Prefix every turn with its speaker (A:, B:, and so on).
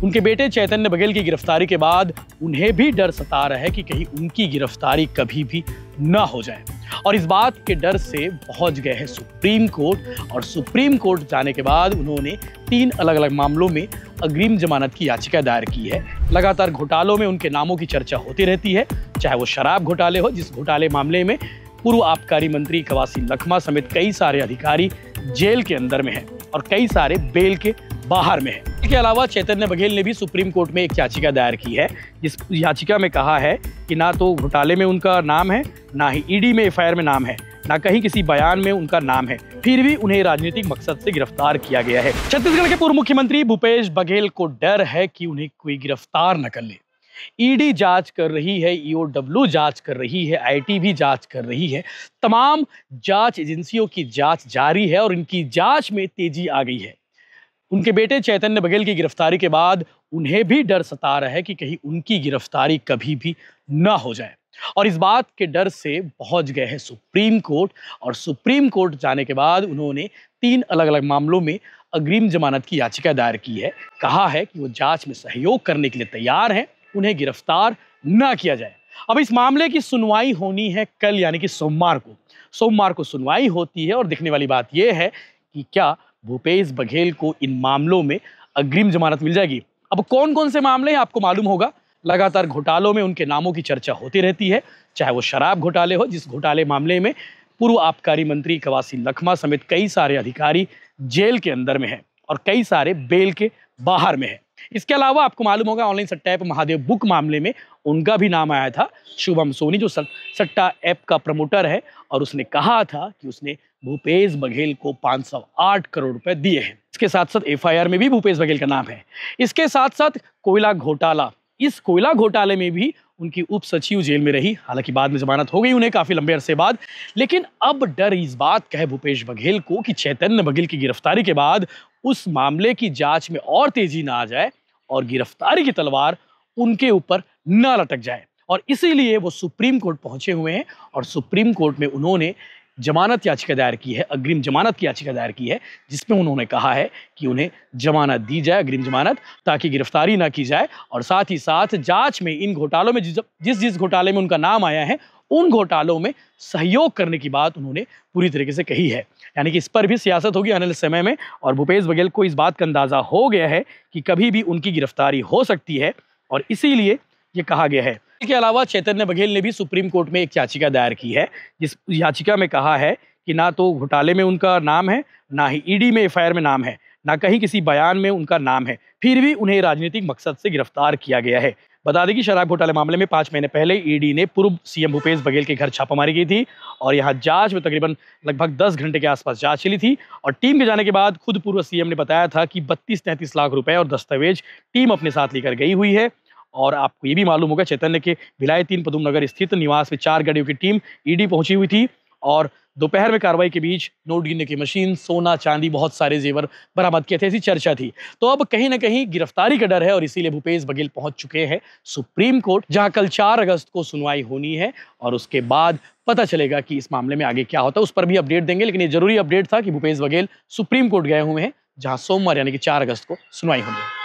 A: उनके बेटे चैतन्य बघेल की गिरफ्तारी के बाद उन्हें भी डर सता रहा है कि कहीं उनकी गिरफ्तारी कभी भी ना हो जाए और इस बात के डर से पहुंच गए हैं सुप्रीम कोर्ट। और सुप्रीम कोर्ट जाने के बाद उन्होंने 3 अलग अलग मामलों में अग्रिम जमानत की याचिका दायर की है। लगातार घोटालों में उनके नामों की चर्चा होती रहती है, चाहे वो शराब घोटाले हो, जिस घोटाले मामले में पूर्व आबकारी मंत्री कवासी लखमा समेत कई सारे अधिकारी जेल के अंदर में हैं और कई सारे बेल के बाहर में हैं। इसके अलावा चैतन्य बघेल ने भी सुप्रीम कोर्ट में एक याचिका दायर की है, जिस याचिका में कहा है कि ना तो घोटाले में उनका नाम है, ना ही ईडी में एफआईआर में नाम है, ना कहीं किसी बयान में उनका नाम है, फिर भी उन्हें राजनीतिक मकसद से गिरफ्तार किया गया है। छत्तीसगढ़ के पूर्व मुख्यमंत्री भूपेश बघेल को डर है कि उन्हें कोई गिरफ्तार न कर ले। ईडी जांच कर रही है, ईओडब्ल्यू जांच कर रही है, आईटी भी जांच कर रही है। तमाम जांच एजेंसियों की जांच जारी है और इनकी जांच में तेजी आ गई है। उनके बेटे चैतन्य बघेल की गिरफ्तारी के बाद उन्हें भी डर सता रहा है कि कहीं उनकी गिरफ्तारी कभी भी ना हो जाए और इस बात के डर से पहुंच गए हैं सुप्रीम कोर्ट। और सुप्रीम कोर्ट जाने के बाद उन्होंने 3 अलग अलग मामलों में अग्रिम जमानत की याचिका दायर की है। कहा है कि वो जांच में सहयोग करने के लिए तैयार हैं, उन्हें गिरफ्तार ना किया जाए। अब इस मामले की सुनवाई होनी है कल, यानी कि सोमवार को सुनवाई होती है और देखने वाली बात यह है कि क्या भूपेश बघेल को इन मामलों में अग्रिम जमानत मिल जाएगी। अब कौन कौन से मामले हैं आपको मालूम होगा। लगातार घोटालों में उनके नामों की चर्चा होती रहती है, चाहे वो शराब घोटाले हो, जिस घोटाले मामले में पूर्व आबकारी मंत्री कवासी लखमा समेत कई सारे अधिकारी जेल के अंदर में हैं और कई सारे बेल के बाहर में हैं। इसके अलावा आपको मालूम होगा ऑनलाइन सट्टा ऐप महादेव बुक मामले में उनका भी नाम आया था। शुभम सोनी जो सट्टा ऐप का प्रमोटर है और उसने कहा था कि उसने भूपेश बघेल को 508 करोड़ रुपए दिए हैं। इसके साथ साथ एफआईआर में भी भूपेश बघेल का नाम है। इसके साथ साथ कोयला घोटाला, इस कोयला घोटाले में भी उनकी उप सचिव जेल में रही, हालांकि बाद में जमानत हो गई उन्हें काफी लंबे अरसे बाद। लेकिन अब डर इस बात का है भूपेश बघेल को कि चैतन्य बघेल की गिरफ्तारी के बाद उस मामले की जांच में और तेजी ना आ जाए और गिरफ्तारी की तलवार उनके ऊपर ना लटक जाए। और इसीलिए वो सुप्रीम कोर्ट पहुंचे हुए हैं और सुप्रीम कोर्ट में उन्होंने जमानत याचिका दायर की है, अग्रिम जमानत की याचिका दायर की है, जिसमें उन्होंने कहा है कि उन्हें जमानत दी जाए, अग्रिम जमानत, ताकि गिरफ्तारी ना की जाए और साथ ही साथ जांच में इन घोटालों में जिस घोटाले में उनका नाम आया है उन घोटालों में सहयोग करने की बात उन्होंने पूरी तरीके से कही है। यानी कि इस पर भी सियासत होगी आने वाले समय में और भूपेश बघेल को इस बात का अंदाजा हो गया है कि कभी भी उनकी गिरफ्तारी हो सकती है और इसीलिए ये कहा गया है। इसके अलावा चैतन्य बघेल ने भी सुप्रीम कोर्ट में एक याचिका दायर की है, जिस याचिका में कहा है कि ना तो घोटाले में उनका नाम है, ना ही ईडी में एफआईआर में नाम है, ना कहीं किसी बयान में उनका नाम है, फिर भी उन्हें राजनीतिक मकसद से गिरफ्तार किया गया है। बता दें कि शराब घोटाले मामले में 5 महीने पहले ईडी ने पूर्व सीएम भूपेश बघेल के घर छापामारी की थी और यहां जांच में तकरीबन लगभग 10 घंटे के आसपास जांच चली थी और टीम के जाने के बाद खुद पूर्व सीएम ने बताया था कि 32-33 लाख रुपए और दस्तावेज टीम अपने साथ लेकर गई हुई है। और आपको ये भी मालूम होगा चैतन्य के विलायतीन पदम नगर स्थित निवास में 4 गाड़ियों की टीम ईडी पहुंची हुई थी और दोपहर में कार्रवाई के बीच नोट गिनने की मशीन, सोना चांदी, बहुत सारे जेवर बरामद किए थे, ऐसी चर्चा थी। तो अब कहीं ना कहीं गिरफ्तारी का डर है और इसीलिए भूपेश बघेल पहुंच चुके हैं सुप्रीम कोर्ट, जहां कल 4 अगस्त को सुनवाई होनी है और उसके बाद पता चलेगा कि इस मामले में आगे क्या होता है। उस पर भी अपडेट देंगे, लेकिन ये जरूरी अपडेट था कि भूपेश बघेल सुप्रीम कोर्ट गए हुए हैं, जहां सोमवार यानी कि 4 अगस्त को सुनवाई होनी है।